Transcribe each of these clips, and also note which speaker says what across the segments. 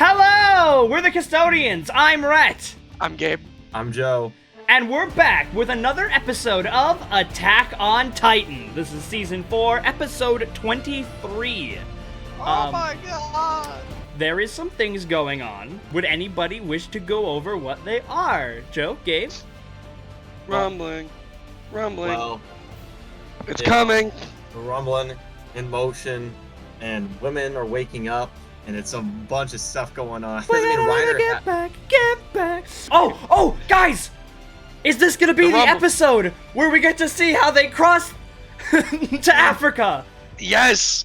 Speaker 1: Hello! We're the Custodians. I'm Rhett.
Speaker 2: I'm Gabe.
Speaker 3: I'm Joe.
Speaker 1: And we're back with another episode of Attack on Titan. This is Season 4, Episode 23.
Speaker 2: Oh my god!
Speaker 1: There is some things going on. Would anybody wish to go over what they are? Joe? Gabe?
Speaker 2: Rumbling.
Speaker 3: Well,
Speaker 2: It's coming.
Speaker 3: we're rumbling in motion, and women are waking up, and it's a bunch of stuff going on.
Speaker 1: We're gonna get back. Oh, guys! Is this gonna be the episode where we get to see how they cross to Africa?
Speaker 2: Yes!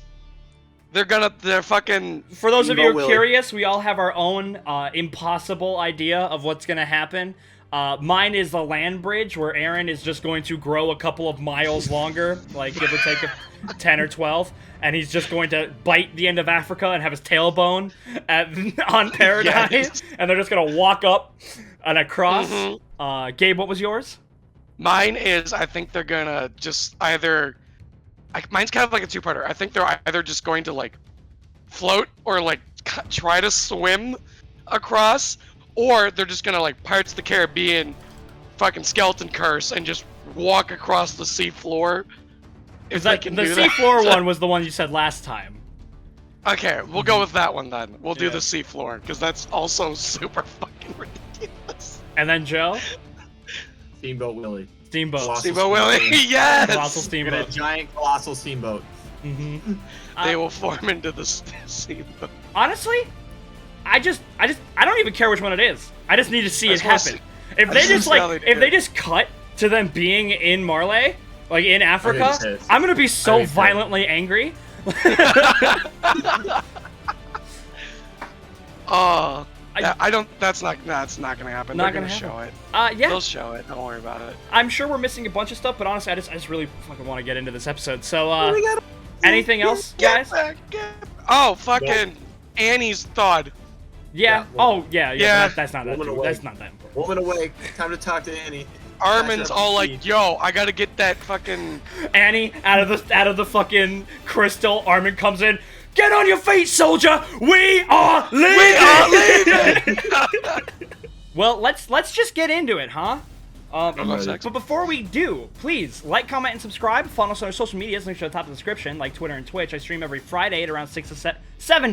Speaker 2: They're fucking...
Speaker 1: For those of you who are
Speaker 3: Willie.
Speaker 1: curious, we all have our own impossible idea of what's gonna happen. Mine is the land bridge, where Aaron is just going to grow a couple of miles longer, like give or take 10 or 12, and he's just going to bite the end of Africa and have his tailbone on Paradise,
Speaker 2: Yes.
Speaker 1: and they're just gonna walk up and across.
Speaker 2: Mhm.
Speaker 1: Gabe, what was yours?
Speaker 2: Mine is, I think they're gonna just either... mine's kind of like a two-parter. I think they're either just going to, like, float or, like, try to swim across, or they're just gonna, like, Pirates of the Caribbean fucking skeleton curse and just walk across the sea floor. If they can
Speaker 1: The
Speaker 2: do that.
Speaker 1: seafloor one was the one you said last time.
Speaker 2: Okay, we'll go with that one then. We'll do
Speaker 3: Yeah.
Speaker 2: the sea floor, because that's also super fucking ridiculous.
Speaker 1: And then Joe?
Speaker 3: Steamboat Willie.
Speaker 1: Steamboat.
Speaker 3: Colossal
Speaker 2: Steamboat Willie, yes!
Speaker 1: Colossal
Speaker 3: Get a
Speaker 1: steamboat.
Speaker 3: giant colossal steamboat.
Speaker 1: Mm-hmm.
Speaker 2: They will form into the steamboat.
Speaker 1: Honestly, I don't even care which one it is. I just need to see
Speaker 2: I
Speaker 1: it
Speaker 2: just
Speaker 1: happen.
Speaker 2: wanna
Speaker 1: If
Speaker 2: I
Speaker 1: they
Speaker 2: just
Speaker 1: just
Speaker 2: wanna see how
Speaker 1: like,
Speaker 2: they
Speaker 1: if
Speaker 2: do
Speaker 1: they
Speaker 2: it.
Speaker 1: just cut to them being in Marley, like in Africa,
Speaker 3: it's pissed.
Speaker 1: I'm gonna be so
Speaker 3: I think so.
Speaker 1: violently angry.
Speaker 2: Oh, I don't. That's not gonna happen.
Speaker 1: Not
Speaker 2: They're
Speaker 1: gonna
Speaker 2: show it.
Speaker 1: Yeah,
Speaker 2: They'll show it. Don't worry about it.
Speaker 1: I'm sure we're missing a bunch of stuff, but honestly, I just really fucking want to get into this episode. So, anything else, guys?
Speaker 2: Oh, fucking Annie's thud.
Speaker 1: Yeah.
Speaker 3: Yeah,
Speaker 1: Oh, yeah.
Speaker 2: Yeah.
Speaker 1: That's not that.
Speaker 3: Woman awake.
Speaker 1: That's not that important.
Speaker 3: Woman awake. Time to talk to Annie.
Speaker 2: Armin's
Speaker 3: Catch her
Speaker 2: all
Speaker 3: up to
Speaker 2: like,
Speaker 3: speed.
Speaker 2: "Yo, I gotta get that fucking."
Speaker 1: Annie, out of the fucking crystal, Armin comes in. Get on your feet, soldier! We are leaving!
Speaker 2: We are leaving.
Speaker 1: Well, let's just get into it, huh?
Speaker 2: ready.
Speaker 1: But before we do, please like, comment, and subscribe. Follow us on our social medias, links at the top of the description, like Twitter and Twitch. I stream every Friday at around 7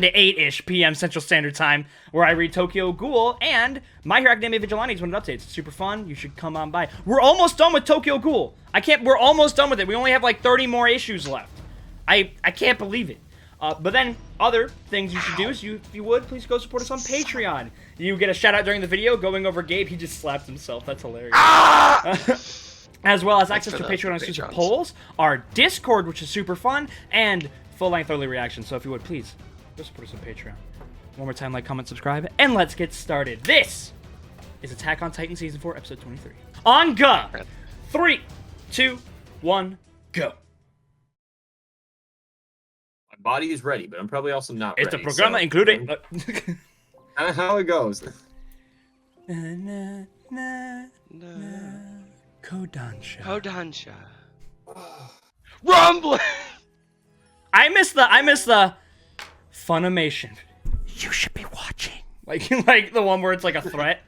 Speaker 1: to 8-ish p.m. Central Standard Time, where I read Tokyo Ghoul and My Hero Academia Vigilantes when it updates. It's super fun. You should come on by. We're almost done with Tokyo Ghoul. We're almost done with it. We only have like 30 more issues left. I can't believe it. But then, other things you should do is, if you would, please go support us on Patreon. You get a shout out during the video, going over Gabe. He just slapped himself. That's hilarious. As well as access to
Speaker 2: for the
Speaker 1: Patreon exclusive
Speaker 2: Patrons.
Speaker 1: polls, our Discord, which is super fun, and full-length early reactions. So if you would, please, go support us on Patreon. One more time, like, comment, subscribe, and let's get started. This is Attack on Titan Season 4, Episode 23. On go! 3, 2, 1, go.
Speaker 3: My body is ready, but I'm probably also not
Speaker 1: It's a
Speaker 3: ready.
Speaker 1: program
Speaker 3: so-
Speaker 1: including...
Speaker 3: Kind of how it goes.
Speaker 1: Kodansha.
Speaker 2: Kodansha. Rumbling.
Speaker 1: I miss the Funimation. You should be watching. Like the one where it's like a threat.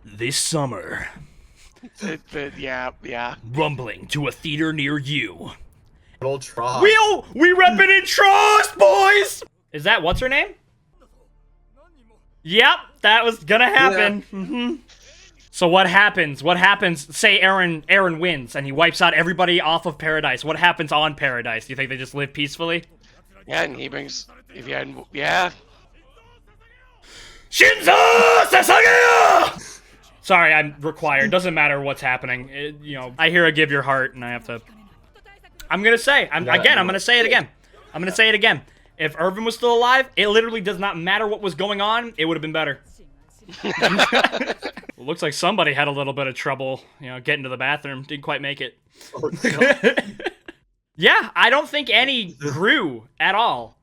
Speaker 1: This summer,
Speaker 2: Yeah.
Speaker 1: rumbling to a theater near you.
Speaker 3: Old trough.
Speaker 1: We reppin' in trust, boys. Is that what's her name? Yep, that was gonna happen. Mm-hmm. So what happens? What happens? Say Aaron wins and he wipes out everybody off of Paradise. What happens on Paradise? Do you think they just live peacefully?
Speaker 2: Yeah, and he brings. If you hadn't. Yeah.
Speaker 1: Shinzo Sasageya! Sorry, I'm required. Doesn't matter what's happening. I hear a give your heart, and I have to. I'm gonna say. I'm gonna say it again. I'm gonna say it again. If Irvin was still alive, it literally does not matter what was going on. It would have been better. Well, looks like somebody had a little bit of trouble, getting to the bathroom. Didn't quite make it.
Speaker 3: Oh, God.
Speaker 1: Yeah, I don't think Annie grew at all.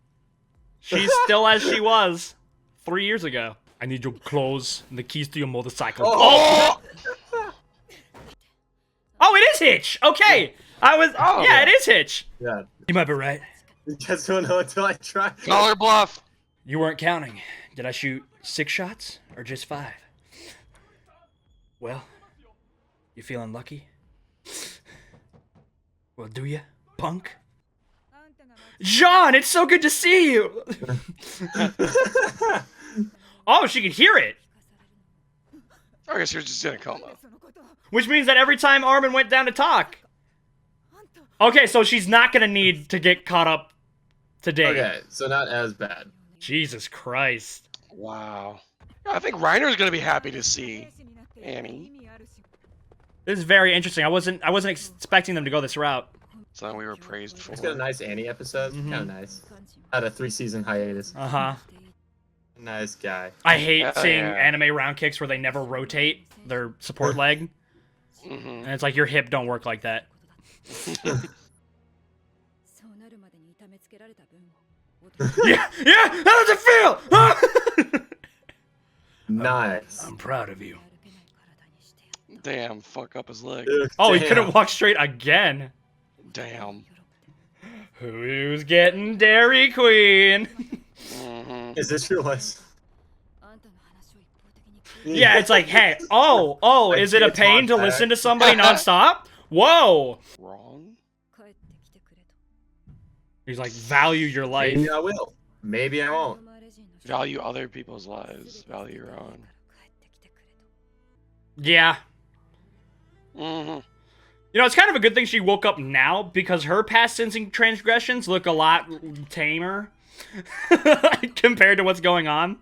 Speaker 1: She's still as she was 3 years ago. I need your clothes and the keys to your motorcycle.
Speaker 3: Oh!
Speaker 1: Oh, it is Hitch. Okay. Yeah, it is Hitch.
Speaker 3: Yeah.
Speaker 1: You might be right.
Speaker 3: Just don't know until I try.
Speaker 2: Call her bluff.
Speaker 1: You weren't counting. Did I shoot 6 shots or just 5? Well, you feeling lucky? Well, do ya, punk? John, it's so good to see you! Oh, she could hear it!
Speaker 2: I guess you're just in a coma.
Speaker 1: Which means that every time Armin went down to talk. Okay, so she's not gonna need to get caught up today.
Speaker 3: Okay, so not as bad.
Speaker 1: Jesus Christ.
Speaker 2: Wow. I think Reiner's gonna be happy to see Annie.
Speaker 1: This is very interesting. I wasn't expecting them to go this route.
Speaker 2: So we were praised for.
Speaker 3: It's got a nice Annie episode.
Speaker 1: Mhm.
Speaker 3: Kind of nice. Had a 3-season hiatus.
Speaker 1: Uh-huh.
Speaker 3: Nice guy.
Speaker 1: I hate seeing
Speaker 2: yeah.
Speaker 1: anime round kicks where they never rotate their support leg.
Speaker 2: Mm-hmm.
Speaker 1: And it's like, your hip don't work like that. Yeah, how does it feel?
Speaker 3: Nice.
Speaker 1: I'm proud of you.
Speaker 2: Damn, fuck up his leg.
Speaker 1: Oh, he
Speaker 3: Damn.
Speaker 1: couldn't walk straight again.
Speaker 2: Damn.
Speaker 1: Who's getting Dairy Queen?
Speaker 2: Mm-hmm.
Speaker 3: Is this your list?
Speaker 1: Yeah, it's like, hey, oh,
Speaker 3: I
Speaker 1: is it a
Speaker 3: can't
Speaker 1: pain to
Speaker 3: talk back.
Speaker 1: listen to somebody nonstop? Whoa!
Speaker 2: Wrong?
Speaker 1: He's like, value your life.
Speaker 3: Maybe I will. Maybe I won't.
Speaker 2: Value other people's lives. Value your own.
Speaker 1: Yeah.
Speaker 2: Mm-hmm.
Speaker 1: You know, it's kind of a good thing she woke up now, because her past sins and transgressions look a lot tamer compared to what's going on.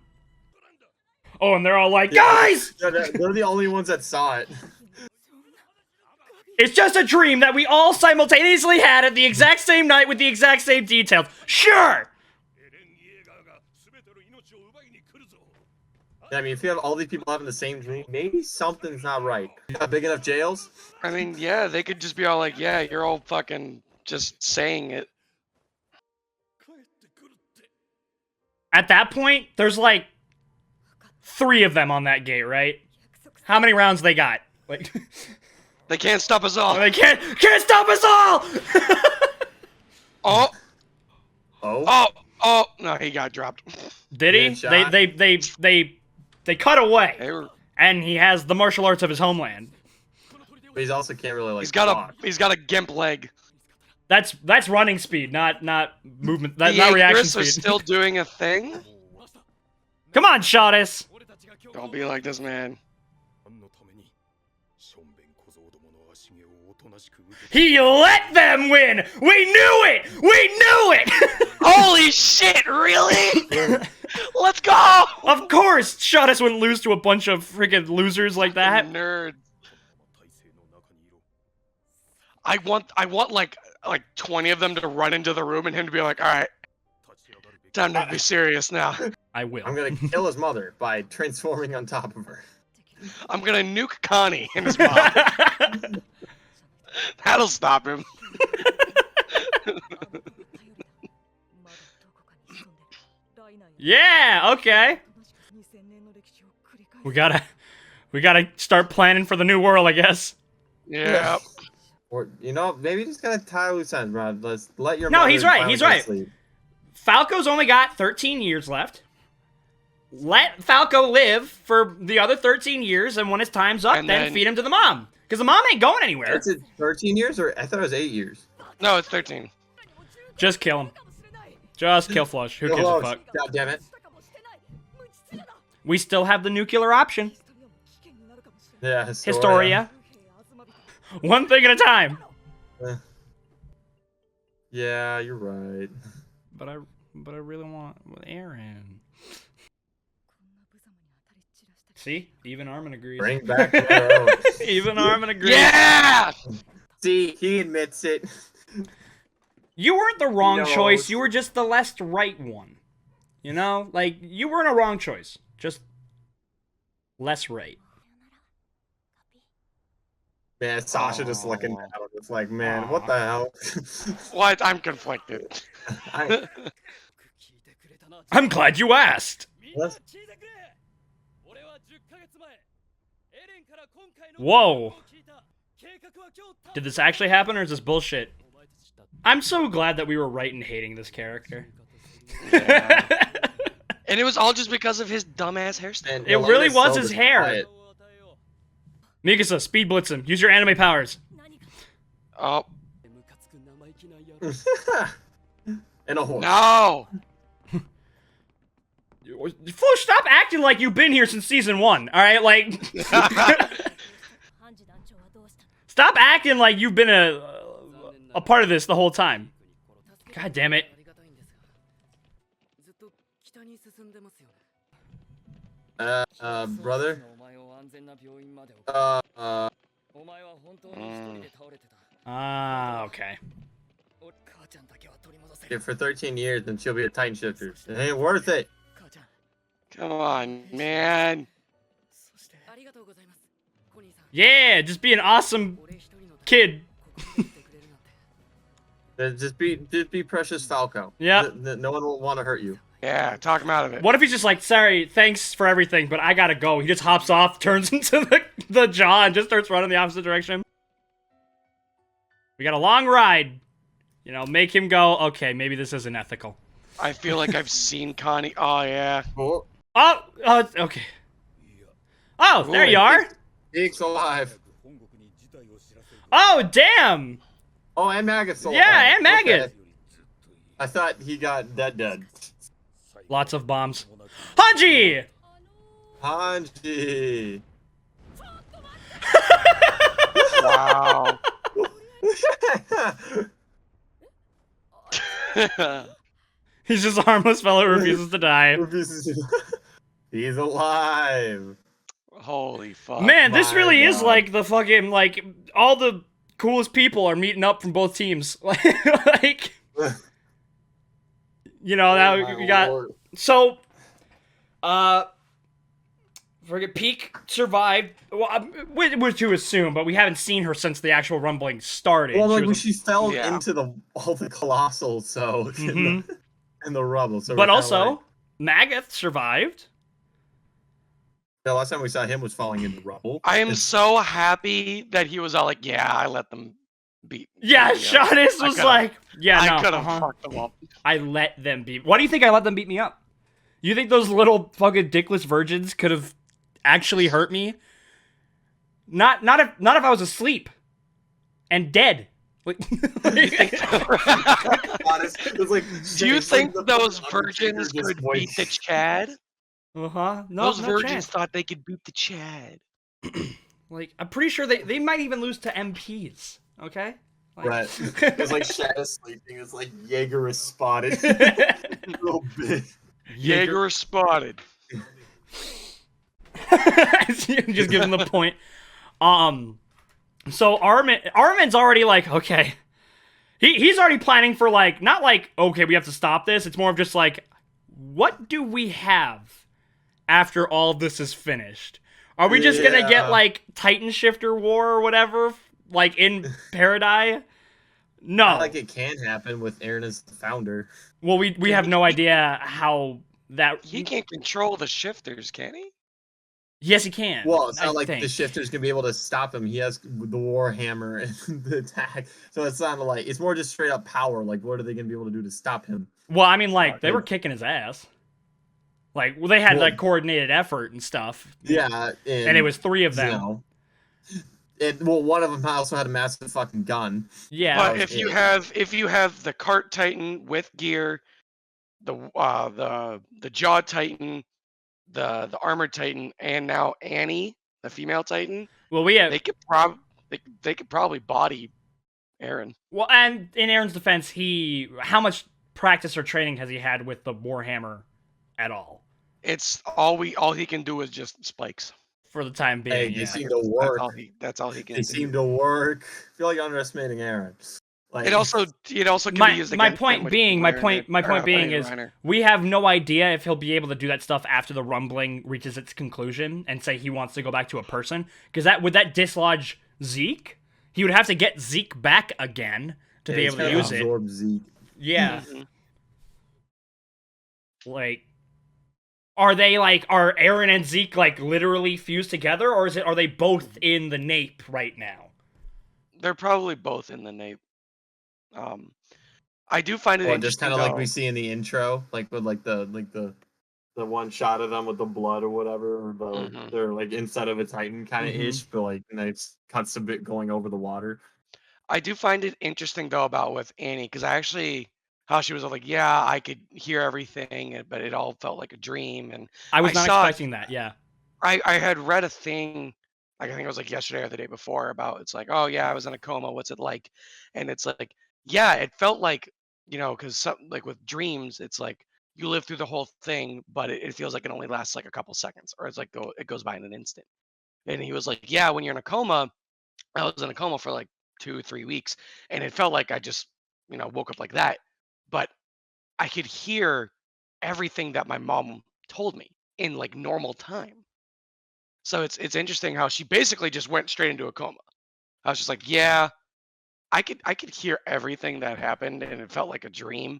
Speaker 1: Oh, and they're all like, guys!
Speaker 3: Yeah, they're the only ones that saw it.
Speaker 1: It's just a dream that we all simultaneously had at the exact same night with the exact same details. Sure!
Speaker 3: I mean, if you have all these people having the same dream, maybe something's not right. You got big enough jails?
Speaker 2: I mean, yeah, they could just be all like, yeah, you're all fucking just saying it.
Speaker 1: At that point, there's like 3 of them on that gate, right? How many rounds they got? Like,
Speaker 2: They can't stop us all.
Speaker 1: they can't stop us all!
Speaker 2: Oh,
Speaker 3: Oh?
Speaker 2: oh, no, he got dropped.
Speaker 1: Did he?
Speaker 3: Getting shot?
Speaker 1: They cut away,
Speaker 2: They were,
Speaker 1: and he has the martial arts of his homeland.
Speaker 3: But he also can't really, like,
Speaker 2: he's got
Speaker 3: talk.
Speaker 2: a gimp leg.
Speaker 1: That's running speed, not movement. Not
Speaker 2: The
Speaker 1: reaction
Speaker 2: Agrists are
Speaker 1: speed.
Speaker 2: still doing a thing?
Speaker 1: Come on, Shottis.
Speaker 2: Don't be like this, man.
Speaker 1: He let them win. We knew it. We knew it.
Speaker 2: Holy shit, really? Let's go!
Speaker 1: Of course, Shottis wouldn't lose to a bunch of freaking losers like that.
Speaker 2: Nerd. I want like 20 of them to run into the room and him to be like, all right, time to be serious now.
Speaker 1: I will.
Speaker 3: I'm gonna kill his mother by transforming on top of her.
Speaker 2: I'm gonna nuke Connie and his mom. That'll stop him.
Speaker 1: Yeah. Okay. We gotta start planning for the new world, I guess.
Speaker 2: Yeah.
Speaker 3: Or, you know, maybe just gotta tie loose ends, bro. Let's let your
Speaker 1: No,
Speaker 3: mother
Speaker 1: he's right,
Speaker 3: finally
Speaker 1: he's
Speaker 3: go to
Speaker 1: right.
Speaker 3: sleep.
Speaker 1: Falco's only got 13 years left. Let Falco live for the other 13 years, and when his time's up,
Speaker 2: And
Speaker 1: then
Speaker 2: then-
Speaker 1: feed him to the mom. Because the mom ain't going anywhere.
Speaker 3: Is it 13 years, or I thought it was 8 years?
Speaker 2: No, it's 13.
Speaker 1: Just kill him. Just kill Flush. Who gives a fuck?
Speaker 3: God damn it.
Speaker 1: We still have the nuclear option.
Speaker 3: Yeah,
Speaker 1: Historia. One thing at a time.
Speaker 3: Yeah, you're right.
Speaker 1: But I really want Aaron. See? Even Armin agrees.
Speaker 3: Bring back your own.
Speaker 1: Even Armin agrees.
Speaker 2: Yeah!
Speaker 3: See, he admits it.
Speaker 1: You weren't the wrong
Speaker 3: knows.
Speaker 1: choice. You were just the less right one. You know? Like, you weren't a wrong choice. Just less right.
Speaker 3: Man, Sasha just looking at him. It's like, man, what the hell?
Speaker 2: What? I'm conflicted.
Speaker 1: I'm glad you asked.
Speaker 3: What?
Speaker 1: Whoa. Did this actually happen, or is this bullshit? I'm so glad that we were right in hating this character.
Speaker 2: Yeah. And it was all just because of his dumbass hairstyle.
Speaker 3: And
Speaker 1: It really
Speaker 3: Elena's
Speaker 1: was
Speaker 3: so
Speaker 1: his hair.
Speaker 3: quiet.
Speaker 1: Mikasa, speed blitz him. Use your anime powers.
Speaker 2: Oh,
Speaker 3: And a horse.
Speaker 2: no!
Speaker 1: Flo, stop acting like you've been here since season 1, alright? Like, stop acting like you've been a part of this the whole time. God damn it.
Speaker 3: Brother?
Speaker 1: Ah, okay.
Speaker 3: If for 13 years, then she'll be a Titan shifter. It ain't worth it.
Speaker 2: Come on, man.
Speaker 1: Yeah, just be an awesome kid.
Speaker 3: Just be Precious Falco.
Speaker 1: Yeah.
Speaker 3: No one will want to hurt you.
Speaker 2: Yeah, talk him out of it.
Speaker 1: What if he's just like, sorry, thanks for everything, but I gotta go. He just hops off, turns into the jaw, and just starts running the opposite direction. We got a long ride. You know, make him go, okay, maybe this isn't ethical.
Speaker 2: I feel like I've seen Connie. Oh, yeah.
Speaker 3: Oh,
Speaker 1: Okay. Oh, there you are.
Speaker 3: Geek's alive.
Speaker 1: Oh, damn.
Speaker 3: Oh, and Maggot's alive.
Speaker 1: Yeah, and Maggot.
Speaker 3: Okay. I thought he got dead.
Speaker 1: Lots of bombs. Hanji!
Speaker 3: Hanji.
Speaker 2: Wow.
Speaker 1: He's just a harmless fellow who refuses to die.
Speaker 3: He's alive.
Speaker 2: Holy fuck.
Speaker 1: Man, this
Speaker 3: my
Speaker 1: really is
Speaker 3: God.
Speaker 1: like the fucking, like, all the coolest people are meeting up from both teams. Like, you know, now
Speaker 3: Oh, my
Speaker 1: we got...
Speaker 3: Lord.
Speaker 1: So, forget Peak survived. Well, we're to assume, but we haven't seen her since the actual rumbling started.
Speaker 3: Well, like when
Speaker 1: was
Speaker 3: she fell
Speaker 2: Yeah.
Speaker 3: into all the colossal, so in the rubble. So
Speaker 1: but
Speaker 3: we're kinda
Speaker 1: also,
Speaker 3: like,
Speaker 1: Magath survived.
Speaker 3: the last time we saw him was falling into rubble.
Speaker 2: I am
Speaker 3: It's-
Speaker 2: so happy that he was all like, yeah, I let them beat.
Speaker 1: Yeah,
Speaker 2: beat me up.
Speaker 1: Shadis was like, yeah, no,
Speaker 2: I could have
Speaker 1: uh-huh.
Speaker 2: fucked them up.
Speaker 1: I let them beat. Why do you think I let them beat me up? You think those little fucking dickless virgins could have actually hurt me? Not if I was asleep and dead. Like,
Speaker 3: Honest, it's like,
Speaker 2: Do you
Speaker 3: it's like
Speaker 2: think
Speaker 3: the
Speaker 2: those
Speaker 3: fucking
Speaker 2: virgins
Speaker 3: Undertaker
Speaker 2: could
Speaker 3: just
Speaker 2: beat the Chad?
Speaker 1: no,
Speaker 2: Those
Speaker 1: no
Speaker 2: virgins
Speaker 1: chance.
Speaker 2: thought they could beat the Chad.
Speaker 1: Like, I'm pretty sure they might even lose to MPs. Okay. Like,
Speaker 3: Right. It's like Shadow sleeping. It's like Jaeger is spotted. Little bit.
Speaker 2: Jaeger spotted.
Speaker 1: Just give him the point. So Armin's already like, okay. He's already planning for like, not like, okay, we have to stop this. It's more of just like, what do we have after all this is finished? Are we just gonna get
Speaker 3: Yeah.
Speaker 1: like Titan Shifter War or whatever, like in Paradise? No.
Speaker 3: I like it can happen with Aaron as the founder.
Speaker 1: Well, we have no idea how that.
Speaker 2: He can't control the shifters, can he?
Speaker 1: Yes, he can.
Speaker 3: Well, it's
Speaker 1: I
Speaker 3: not like
Speaker 1: think.
Speaker 3: the shifter's gonna be able to stop him. He has the war hammer and the attack. So it's not like it's more just straight up power. Like, what are they gonna be able to do to stop him?
Speaker 1: Well, I mean, like they
Speaker 3: Okay.
Speaker 1: were kicking his ass. Like, well, they had
Speaker 3: Well-
Speaker 1: like coordinated effort and stuff.
Speaker 3: Yeah,
Speaker 1: And it was 3 of them.
Speaker 3: You know, well, one of them also had a massive fucking gun.
Speaker 1: Yeah.
Speaker 2: But
Speaker 3: was
Speaker 2: if you
Speaker 3: it.
Speaker 2: have the cart Titan with gear, the jaw Titan, the armored Titan, and now Annie, the female Titan,
Speaker 1: Well, we have.
Speaker 2: they could probably body Aaron.
Speaker 1: Well, and in Aaron's defense, how much practice or training has he had with the Warhammer at all?
Speaker 2: It's all he can do is just spikes.
Speaker 1: For the time being.
Speaker 3: Hey,
Speaker 1: yeah.
Speaker 3: they seem to work.
Speaker 2: That's all he can
Speaker 3: They
Speaker 2: do.
Speaker 3: seem to work. I feel like underestimating Aaron. Like,
Speaker 2: It also can
Speaker 1: My-
Speaker 2: be used
Speaker 1: my
Speaker 2: against
Speaker 1: point
Speaker 2: him with
Speaker 1: being- my
Speaker 2: Reiner-
Speaker 1: point- my point
Speaker 2: or
Speaker 1: being
Speaker 2: Blade
Speaker 1: is-
Speaker 2: Reiner.
Speaker 1: We have no idea if he'll be able to do that stuff after the rumbling reaches its conclusion and say he wants to go back to a person. Because would that dislodge Zeke? He would have to get Zeke back again to be
Speaker 3: he's
Speaker 1: able to
Speaker 3: gotta
Speaker 1: use it.
Speaker 3: absorb Zeke.
Speaker 1: Yeah.
Speaker 2: Mhm.
Speaker 1: Like, are Aaron and Zeke like literally fused together, or are they both in the nape right now?
Speaker 2: They're probably both in the nape. I do find it
Speaker 3: Or just
Speaker 2: interesting
Speaker 3: kind of like
Speaker 2: though.
Speaker 3: we see in the intro, like with the one shot of them with the blood or whatever, or
Speaker 2: Mhm.
Speaker 3: they're like inside of a Titan kind of
Speaker 1: Mhm.
Speaker 3: ish, but like nice cuts a bit going over the water.
Speaker 2: I do find it interesting though about with Annie because I actually how she was all like, yeah, I could hear everything, but it all felt like a dream. And
Speaker 1: I
Speaker 2: I
Speaker 1: was not
Speaker 2: saw
Speaker 1: expecting that. Yeah.
Speaker 2: I had read a thing, like I think it was like yesterday or the day before about it's like, oh yeah, I was in a coma. What's it like? And it's like, yeah, it felt like, because some like with dreams, it's like you live through the whole thing, but it feels like it only lasts like a couple seconds, or it's like it goes by in an instant. And he was like, yeah, when you're in a coma, I was in a coma for like 2 3 weeks, and it felt like I just woke up like that, but I could hear everything that my mom told me in like normal time. So it's interesting how she basically just went straight into a coma. I was just like, yeah, I could hear everything that happened and it felt like a dream.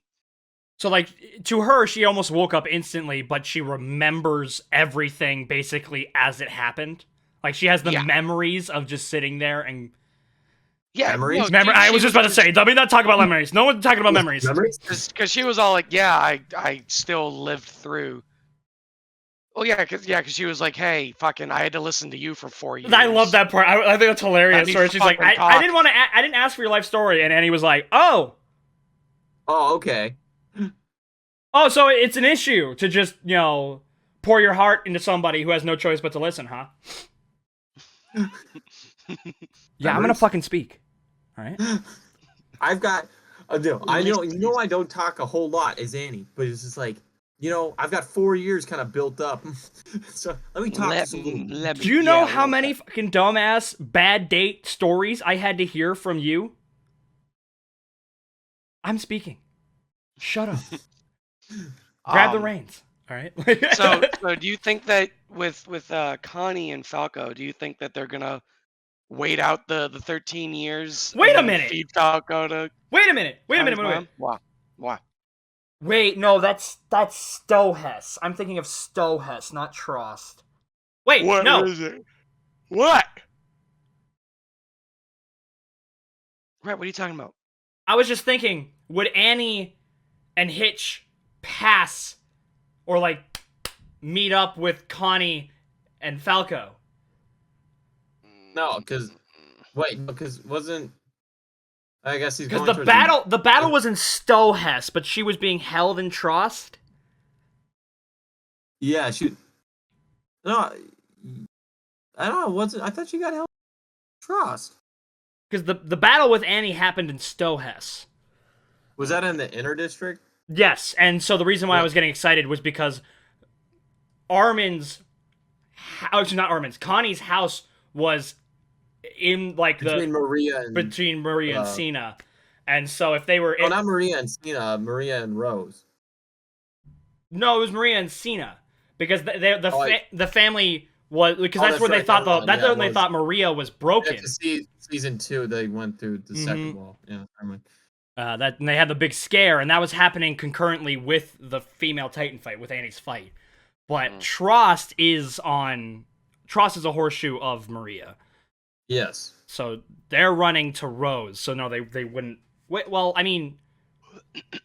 Speaker 1: So like to her, she almost woke up instantly, but she remembers everything basically as it happened. Like she has the
Speaker 2: Yeah.
Speaker 1: memories of just sitting there and
Speaker 2: Yeah, no,
Speaker 3: Memories?
Speaker 1: remember. I
Speaker 2: she
Speaker 1: was just
Speaker 2: was
Speaker 1: about to say, let me not talk about memories. No one's talking about memories.
Speaker 3: Memories?
Speaker 2: because she was all like, yeah, I still lived through. Well, yeah, because she was like, hey, fucking, I had to listen to you for 4 years.
Speaker 1: I love that part. I think that's
Speaker 2: Let
Speaker 1: hilarious.
Speaker 2: me
Speaker 1: Where she's like,
Speaker 2: fucking
Speaker 1: I
Speaker 2: talk.
Speaker 1: didn't want to. I didn't ask for your life story, and Annie was like,
Speaker 3: Oh, okay.
Speaker 1: oh, so it's an issue to just pour your heart into somebody who has no choice but to listen, huh? Yeah, I'm gonna
Speaker 3: Memories?
Speaker 1: fucking speak. All right.
Speaker 3: I've got no, I know
Speaker 2: Release these.
Speaker 3: I don't talk a whole lot as Annie, but it's just like, I've got 4 years kind of built up. So let me talk just a little.
Speaker 2: Let
Speaker 1: Do
Speaker 2: me,
Speaker 1: you know
Speaker 2: yeah, a
Speaker 1: how
Speaker 2: little
Speaker 1: many
Speaker 2: bit.
Speaker 1: fucking dumbass bad date stories I had to hear from you? I'm speaking. Shut up. Grab the
Speaker 2: Um,
Speaker 1: reins. All right.
Speaker 2: so do you think that with Connie and Falco, do you think that they're gonna wait out the 13 years and
Speaker 1: Wait a
Speaker 2: then
Speaker 1: minute.
Speaker 2: feed Falco to
Speaker 1: Wait a minute. Wait a minute.
Speaker 2: Connie's
Speaker 1: Wait a minute.
Speaker 2: mom? Why? Why?
Speaker 1: Wait, no, that's Stohess. I'm thinking of Stohess, not Trost. Wait,
Speaker 2: What
Speaker 1: no.
Speaker 2: is it? What? Right, what are you talking about?
Speaker 1: I was just thinking, would Annie and Hitch pass or like meet up with Connie and Falco?
Speaker 3: No, because wait, because wasn't I guess he's
Speaker 1: Because
Speaker 3: going towards the.
Speaker 1: the battle was in Stohess, but she was being held in Trost.
Speaker 3: Yeah, she. No, I don't know. I thought she got held trust.
Speaker 1: Because the battle with Annie happened in Stohess.
Speaker 3: Was that in the inner district?
Speaker 1: Yes, and so the reason why I was getting excited was because Armin's, not Armin's, Connie's house was in like
Speaker 3: Between Maria and
Speaker 1: between Maria and
Speaker 3: uh,
Speaker 1: Cena, and so if they were
Speaker 3: oh, not Maria and Cena, Maria and Rose.
Speaker 1: no, it was Maria and Cena because
Speaker 3: Oh,
Speaker 1: the family was because
Speaker 3: oh,
Speaker 1: that's where they
Speaker 3: right.
Speaker 1: thought
Speaker 3: Never mind.
Speaker 1: that's
Speaker 3: Yeah,
Speaker 1: when
Speaker 3: it
Speaker 1: they
Speaker 3: was.
Speaker 1: thought Maria was
Speaker 3: Yeah,
Speaker 1: broken.
Speaker 3: to see season 2, they went through the second
Speaker 1: Mhm.
Speaker 3: wall. Yeah, never mind.
Speaker 1: That and they had the big scare, and that was happening concurrently with the female Titan fight, with Annie's fight. But Trost is a horseshoe of Maria,
Speaker 3: Yes.
Speaker 1: so they're running to Rose. So no, they wouldn't. Wait, well, I mean,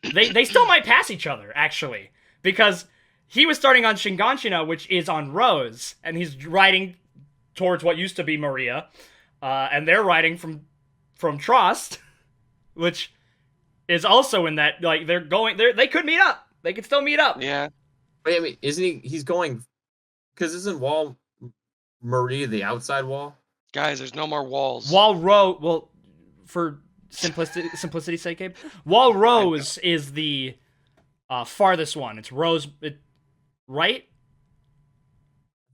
Speaker 1: they still might pass each other actually, because he was starting on Shinganshina, which is on Rose, and he's riding towards what used to be Maria, and they're riding from Trost, which is also in that, like, they could meet up. They could still meet up.
Speaker 2: Yeah.
Speaker 3: Wait, I mean, isn't he's going, because isn't wall Maria the outside wall?
Speaker 2: Guys, there's no more walls.
Speaker 1: Well, for simplicity's sake, Gabe, Wall
Speaker 2: I know.
Speaker 1: Rose is the farthest one. It's Rose, right?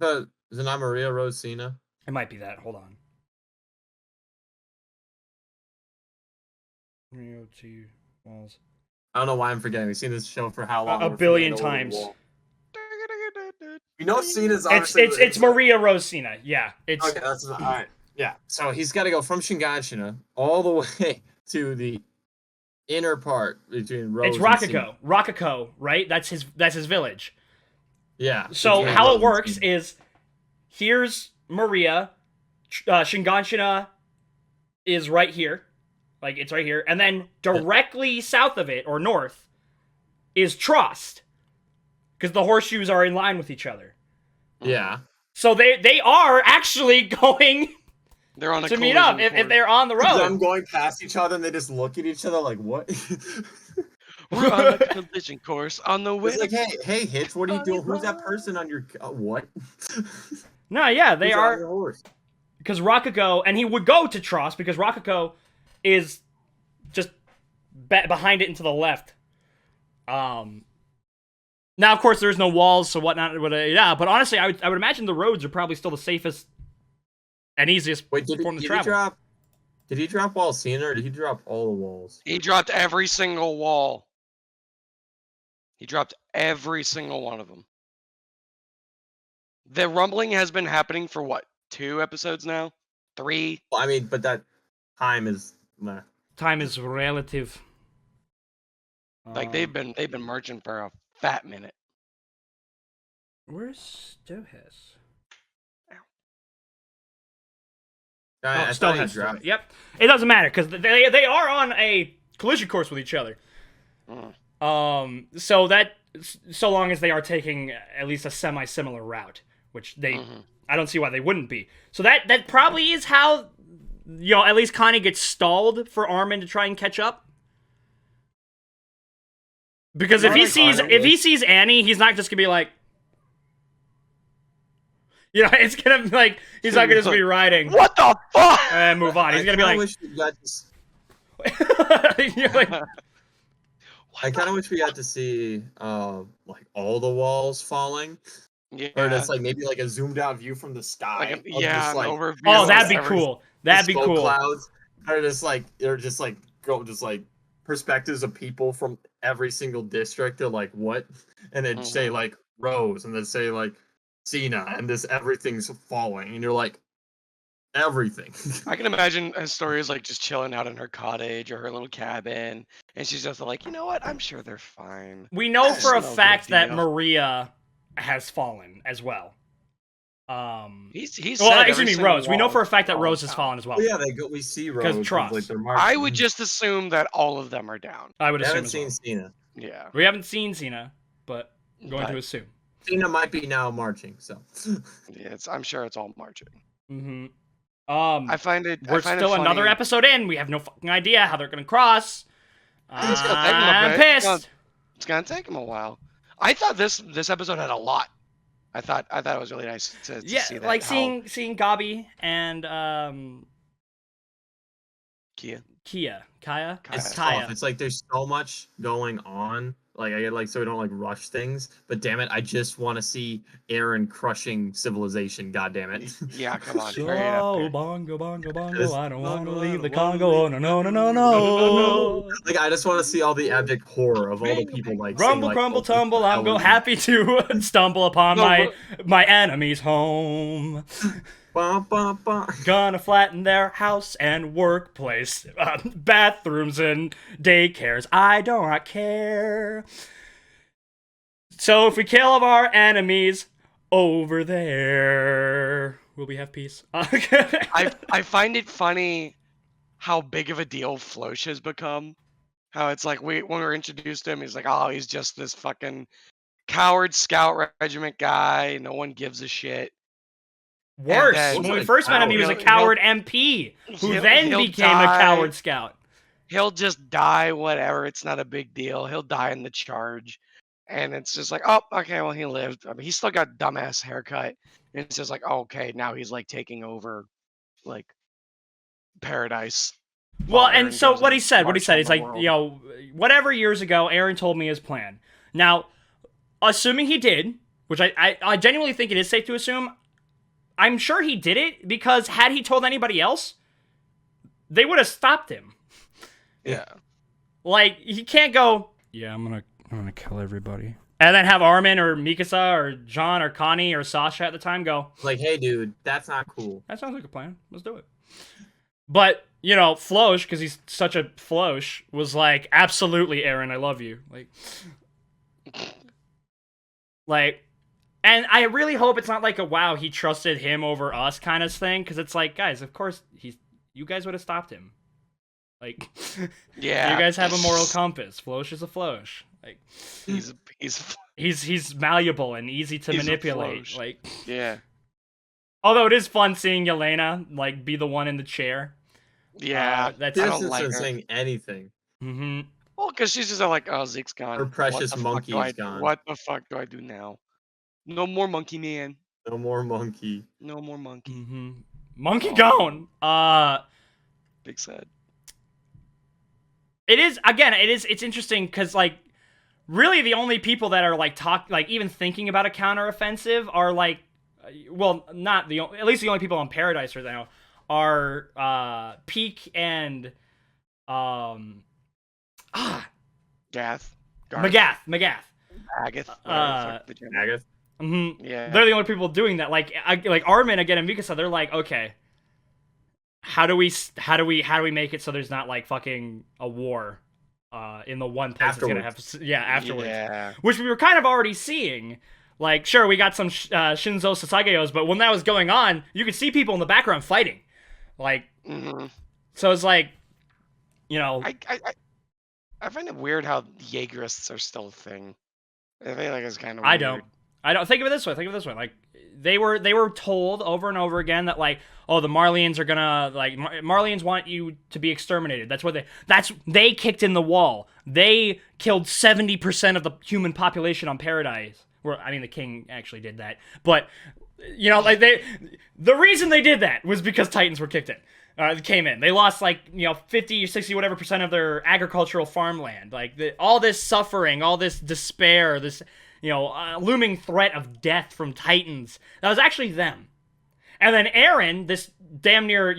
Speaker 3: Is it not Maria Rose Cena?
Speaker 1: It might be that. Hold on. Walls.
Speaker 3: I don't know why I'm forgetting. We've seen this show for how long?
Speaker 1: A
Speaker 3: We're
Speaker 1: billion
Speaker 3: forgetting the
Speaker 1: times.
Speaker 3: wall. Cena's
Speaker 1: It's
Speaker 3: obviously.
Speaker 1: it's Maria Rose Cena. Yeah, it's
Speaker 3: Okay, that's all right. Yeah, so he's got to go from Shinganshina all the way to the inner part between Rose.
Speaker 1: it's Rococo, right? That's his village.
Speaker 3: Yeah.
Speaker 1: So
Speaker 3: between
Speaker 1: how
Speaker 3: Rose
Speaker 1: it
Speaker 3: and
Speaker 1: works
Speaker 3: Cena.
Speaker 1: is, here's Maria, Shinganshina is right here, Like, it's right here. And then directly south of it, or north, is Trost. Because the horseshoes are in line with each other.
Speaker 3: Yeah.
Speaker 1: So they are actually going
Speaker 2: They're on a
Speaker 1: to meet up if they're on the road.
Speaker 3: Them going past each other and they just look at each other like, what?
Speaker 2: We're on the collision course on the way.
Speaker 3: It's like, hey, Hitch, what are you doing? Who's that
Speaker 2: Volleyball.
Speaker 3: person on your what?
Speaker 1: No, yeah, they
Speaker 3: Who's on
Speaker 1: are.
Speaker 3: your horse?
Speaker 1: Because Rakugo, and he would go to Trost because Rakugo is just behind it and to the left. Now, of course, there's no walls, so whatnot. Yeah, but honestly, I would imagine the roads are probably still the safest and easiest
Speaker 3: Wait, did
Speaker 1: form to
Speaker 3: he
Speaker 1: travel.
Speaker 3: drop? Did he drop Walsina or did he drop all the walls?
Speaker 2: He dropped every single wall. He dropped every single one of them. The rumbling has been happening for what? 2 episodes now? 3?
Speaker 3: Well, I mean, but that time is.
Speaker 1: Time is relative.
Speaker 2: Like they've been marching for a fat minute.
Speaker 1: Where's Stohis?
Speaker 3: I
Speaker 1: Oh,
Speaker 3: thought he
Speaker 1: Stohis.
Speaker 3: dropped.
Speaker 1: Yep. It doesn't matter because they are on a collision course with each other. So long as they are taking at least a semi-similar route, which they, I don't see why they wouldn't be. So that probably is how, at least Connie gets stalled for Armin to try and catch up. Because if he sees Annie, he's not just gonna be like, it's gonna be like he's not gonna just be riding
Speaker 2: What the fuck?
Speaker 1: and move on. He's gonna be like, you're like,
Speaker 3: I kind of wish we got to see like all the walls falling,
Speaker 2: Yeah.
Speaker 3: or just like maybe like a zoomed out view from the sky.
Speaker 2: Like,
Speaker 3: of
Speaker 2: yeah,
Speaker 3: just,
Speaker 2: an
Speaker 3: like,
Speaker 2: overview.
Speaker 1: oh,
Speaker 2: of
Speaker 1: that'd be
Speaker 2: every-
Speaker 1: cool. That'd be
Speaker 3: smoke
Speaker 1: cool.
Speaker 3: Clouds, or just like perspectives of people from every single district. They're like, what? And then say like Rose, and then say like Cena, and this everything's falling, and you're like, everything.
Speaker 2: I can imagine a story is like just chilling out in her cottage or her little cabin, and she's just like, you know what? I'm sure they're fine.
Speaker 1: We know for a
Speaker 2: no big
Speaker 1: fact that
Speaker 2: deal.
Speaker 1: Maria has fallen as well.
Speaker 2: He's
Speaker 1: Well,
Speaker 2: said every
Speaker 1: excuse me,
Speaker 2: single
Speaker 1: Rose. We know
Speaker 2: wall
Speaker 1: for a fact that
Speaker 2: falls
Speaker 1: Rose has
Speaker 2: down.
Speaker 1: fallen as well.
Speaker 3: Well, yeah, we see Rose.
Speaker 1: 'Cause
Speaker 3: with,
Speaker 1: Tross.
Speaker 3: like, their
Speaker 2: I
Speaker 3: marching.
Speaker 2: would just assume that all of them are down.
Speaker 1: I would
Speaker 3: We
Speaker 1: assume
Speaker 3: haven't
Speaker 1: as
Speaker 3: seen
Speaker 1: well.
Speaker 3: Cena.
Speaker 2: Yeah.
Speaker 1: We haven't seen Cena, but going
Speaker 2: But,
Speaker 1: to assume.
Speaker 3: Cena might be now marching, so.
Speaker 2: yeah, I'm sure it's all marching.
Speaker 1: Mm-hmm.
Speaker 2: I find it.
Speaker 1: We're
Speaker 2: I find
Speaker 1: still
Speaker 2: it funny.
Speaker 1: another episode in. We have no fucking idea how they're gonna cross.
Speaker 2: It's gonna take 'em a
Speaker 1: I'm
Speaker 2: bit.
Speaker 1: pissed.
Speaker 2: It's gonna take them a while. I thought this episode had a lot. I thought it was really nice to
Speaker 1: Yeah,
Speaker 2: see that.
Speaker 1: like
Speaker 2: how
Speaker 1: seeing Gabi and
Speaker 2: Kia.
Speaker 1: Kaya.
Speaker 3: It's
Speaker 1: Kaya.
Speaker 3: tough. It's like there's so much going on. Like I get like so we don't like rush things. But damn it, I just want to see Aaron crushing civilization. God damn it.
Speaker 2: Yeah, come on. hurry it up,
Speaker 1: So
Speaker 2: here.
Speaker 1: bongo, bongo, bongo.
Speaker 3: This-
Speaker 1: I don't want to
Speaker 3: bongo,
Speaker 1: leave the
Speaker 3: I don't wanna
Speaker 1: Congo.
Speaker 3: leave-
Speaker 1: No, no, no, no, no.
Speaker 3: Like I just want to see all the epic horror of all the people like saying,
Speaker 1: Rumble,
Speaker 3: like,
Speaker 1: crumble,
Speaker 3: oh,
Speaker 1: tumble. I'm
Speaker 3: hell
Speaker 1: happy to stumble upon
Speaker 2: No,
Speaker 1: my enemy's home.
Speaker 3: Bum, bum, bum.
Speaker 1: Gonna flatten their house and workplace, bathrooms and daycares. I do not care. So if we kill our enemies over there, will we have peace?
Speaker 2: I find it funny how big of a deal Floch has become. How it's like when we were introduced to him, he's like, oh, he's just this fucking coward scout regiment guy. No one gives a shit.
Speaker 1: Worse.
Speaker 2: then-
Speaker 1: When we first met him, he was a
Speaker 2: He'll-
Speaker 1: coward MP who
Speaker 2: he'll-
Speaker 1: then
Speaker 2: he'll
Speaker 1: became a
Speaker 2: die.
Speaker 1: coward scout.
Speaker 2: He'll just die, whatever. It's not a big deal. He'll die in the charge. And it's just like, oh, okay, well, he lived. I mean, he's still got dumbass haircut. And it's just like, oh, okay, now he's like taking over, like, paradise.
Speaker 1: Well,
Speaker 2: while
Speaker 1: and
Speaker 2: Aaron
Speaker 1: so
Speaker 2: goes
Speaker 1: what
Speaker 2: and
Speaker 1: he said,
Speaker 2: marches
Speaker 1: he's
Speaker 2: the
Speaker 1: like,
Speaker 2: world.
Speaker 1: whatever years ago, Aaron told me his plan. Now, assuming he did, which I genuinely think it is safe to assume, I'm sure he did it because had he told anybody else, they would have stopped him.
Speaker 2: Yeah.
Speaker 1: Like, he can't go, yeah, I'm gonna kill everybody. And then have Armin or Mikasa or John or Connie or Sasha at the time go,
Speaker 3: Like, hey, dude, that's not cool.
Speaker 1: that sounds like a plan. Let's do it. But, Floch, because he's such a Floch, was like, absolutely, Aaron, I love you. Like, and I really hope it's not like a, wow, he trusted him over us kind of thing, because it's like, guys, of course, you guys would have stopped him. Like,
Speaker 2: Yeah.
Speaker 1: you guys have a moral compass. Floesh is a Floesh. Like, he's malleable and easy to
Speaker 2: He's a
Speaker 1: manipulate.
Speaker 2: Floesh.
Speaker 1: Like,
Speaker 2: Yeah.
Speaker 1: although it is fun seeing Yelena like be the one in the chair.
Speaker 2: Yeah.
Speaker 1: That's
Speaker 2: I
Speaker 3: This
Speaker 2: don't
Speaker 3: isn't
Speaker 2: like her.
Speaker 3: saying anything.
Speaker 1: Mm-hmm.
Speaker 2: Well, because she's just like, oh, Zeke's gone.
Speaker 3: Her precious
Speaker 2: What the fuck
Speaker 3: monkey
Speaker 2: do
Speaker 3: is
Speaker 2: I-
Speaker 3: gone.
Speaker 2: What the fuck do I do now? No more monkey man.
Speaker 3: No more monkey.
Speaker 2: No more monkey.
Speaker 1: Mm-hmm. Monkey
Speaker 2: Oh.
Speaker 1: gone.
Speaker 2: Big sad.
Speaker 1: It is again. It's interesting because like, really, the only people that are like even thinking about a counteroffensive are like, well, not the at least the only people on Paradise right now are Peak and
Speaker 2: Gath.
Speaker 1: Magath.
Speaker 2: Agath.
Speaker 3: Agath.
Speaker 1: Mm-hmm.
Speaker 2: Yeah.
Speaker 1: They're the only people doing that. Like Armin again and Mikasa. They're like, okay, how do we make it so there's not like fucking a war in the one place that's gonna have afterwards.
Speaker 2: Yeah.
Speaker 1: Which we were kind of already seeing. Like, sure, we got some Shinzo Sasageos, but when that was going on, you could see people in the background fighting. Like, so it's like, you know,
Speaker 2: I find it weird how Jaegerists are still a thing. I feel like it's kind of.
Speaker 1: I don't think of it this way. Like, they were told over and over again that like, oh, the Marlians are gonna like Marlians want you to be exterminated. They kicked in the wall. They killed 70% of the human population on Paradise. Well, I mean, the king actually did that, but you know, like the reason they did that was because Titans were kicked in. Came in. They lost like 50 or 60 whatever percent of their agricultural farmland. Like all this suffering, all this despair, this looming threat of death from Titans. That was actually them. And then Eren, this damn near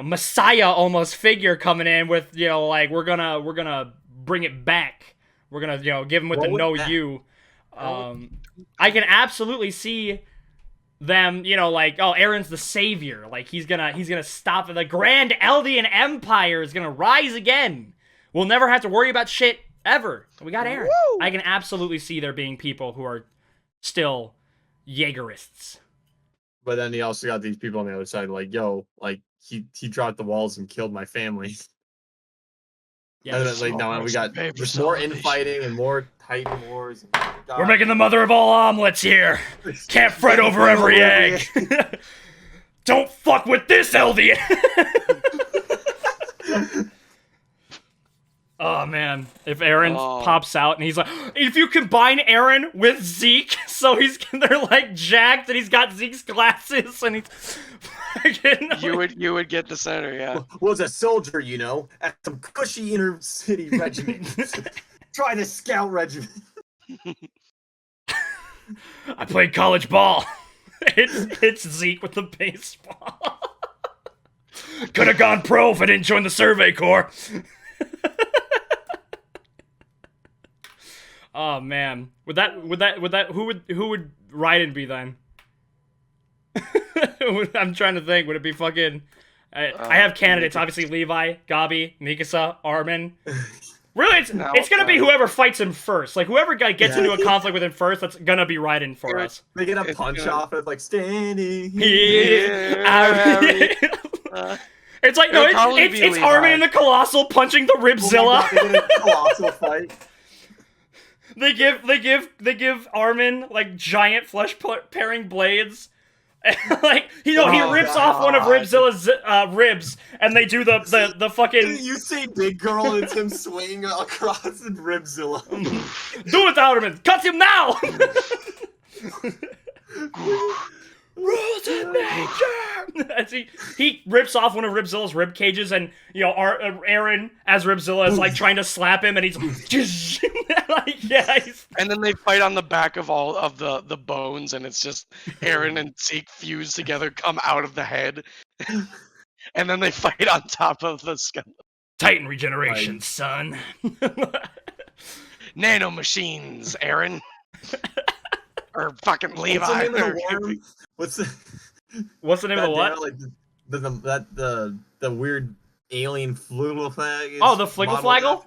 Speaker 1: Messiah almost figure coming in with like we're gonna bring it back. We're gonna give him with the no you. I can absolutely see them, like, oh, Eren's the savior. Like he's gonna stop it. The Grand Eldian Empire is gonna rise again. We'll never have to worry about shit ever. We got Eren. Woo! I can absolutely see there being people who are still Jaegerists.
Speaker 3: But then he also got these people on the other side, like, yo, like he dropped the walls and killed my family.
Speaker 1: Yeah,
Speaker 3: and then, like now we got just more infighting and more Titan wars.
Speaker 1: We're making the mother of all omelets here. Can't fret over every egg. Don't fuck with this, Eldian. Oh man, if Eren pops out and he's like, if you combine Eren with Zeke, so they're like jacked and he's got Zeke's glasses and he's fucking.
Speaker 2: You would get the center, yeah.
Speaker 3: Was a soldier, at some cushy inner city regiment. Try the scout regiment.
Speaker 1: I played college ball. It's Zeke with the baseball. Could have gone pro if I didn't join the Survey Corps. Oh man, would that who would Raiden be then? I'm trying to think. Would it be fucking? I have candidates. Obviously, Levi, Gabi, Mikasa, Armin. Really, it's gonna be whoever fights him first. Like whoever gets into a conflict with him first, that's gonna be Raiden for us.
Speaker 3: They get a punch off of like standing
Speaker 1: here. It's like it's Armin and the Colossal punching the Ribzilla.
Speaker 3: They get a colossal fight.
Speaker 1: They give Armin like giant flesh pairing blades. Like he rips off one of Ribzilla's ribs, and they do the fucking.
Speaker 3: You see big girl and it's him swinging across and Ribzilla.
Speaker 1: Do it, Armin! Cut him now! Rules of nature! As he rips off one of Ribzilla's rib cages, and Eren as Ribzilla is like trying to slap him, and he's like,
Speaker 2: and then they fight on the back of all of the bones, and it's just Eren and Zeke fused together, come out of the head, and then they fight on top of the skull.
Speaker 1: Titan regeneration, son.
Speaker 2: Nano machines, Eren. Or fucking Levi.
Speaker 3: What's the name of the worm?
Speaker 1: What's the name of the what?
Speaker 3: Like the weird alien flugel.
Speaker 1: Oh, the Fliggleflaggle?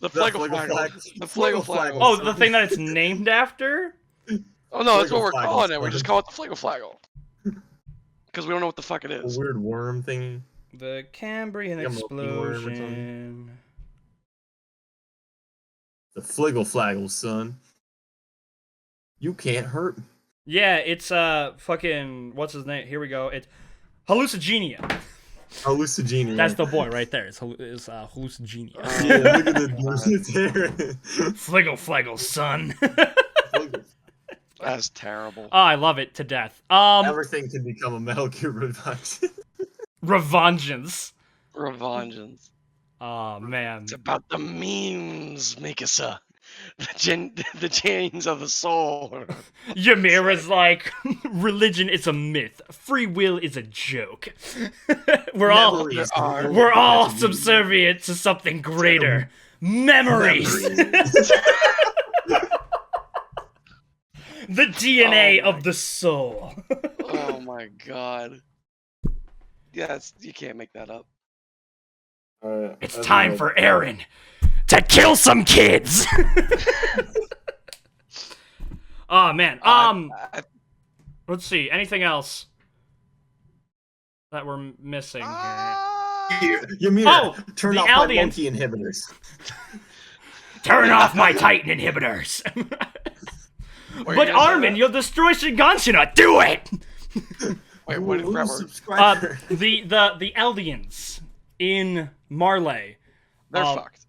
Speaker 2: The Fliggleflaggle. The Fliggleflaggle.
Speaker 1: Oh, the thing that it's named after?
Speaker 2: Oh no, that's what we're calling it. We just call it the Fliggleflaggle. Because we don't know what the fuck it is.
Speaker 3: A weird worm thingy.
Speaker 1: The Cambrian
Speaker 3: Like a marine worm or something.
Speaker 1: explosion.
Speaker 3: The Fliggle Flaggle, son. You can't hurt me.
Speaker 1: Yeah, it's fucking what's his name? Here we go. It's Hallucigenia.
Speaker 3: Hallucigenia.
Speaker 1: That's the boy right there. It's Hallucigenia.
Speaker 3: Yeah, look at the
Speaker 1: Fliggle Flaggle, son.
Speaker 2: That's terrible.
Speaker 1: Oh, I love it to death.
Speaker 3: Everything can become a Metal Gear Revengeance.
Speaker 1: Revengeance.
Speaker 2: Revengeance.
Speaker 1: Oh man.
Speaker 2: It's about the memes, Mikasa. The chains of the soul.
Speaker 1: Ymira's like, religion is a myth. Free will is a joke. we're all subservient to something greater. Memories. The DNA of the soul.
Speaker 2: Oh my god. Yeah, you can't make that up.
Speaker 1: It's time for Aaron to kill some kids. Oh man. Let's see. Anything else that we're missing here?
Speaker 3: You mean turn
Speaker 1: the
Speaker 3: off
Speaker 1: Aldeans.
Speaker 3: my monkey inhibitors.
Speaker 1: Turn off my Titan inhibitors. But Armin, you'll destroy Shiganshina. Do it.
Speaker 2: Wait, what did Brett
Speaker 1: the Eldians in Marley.
Speaker 2: They're fucked.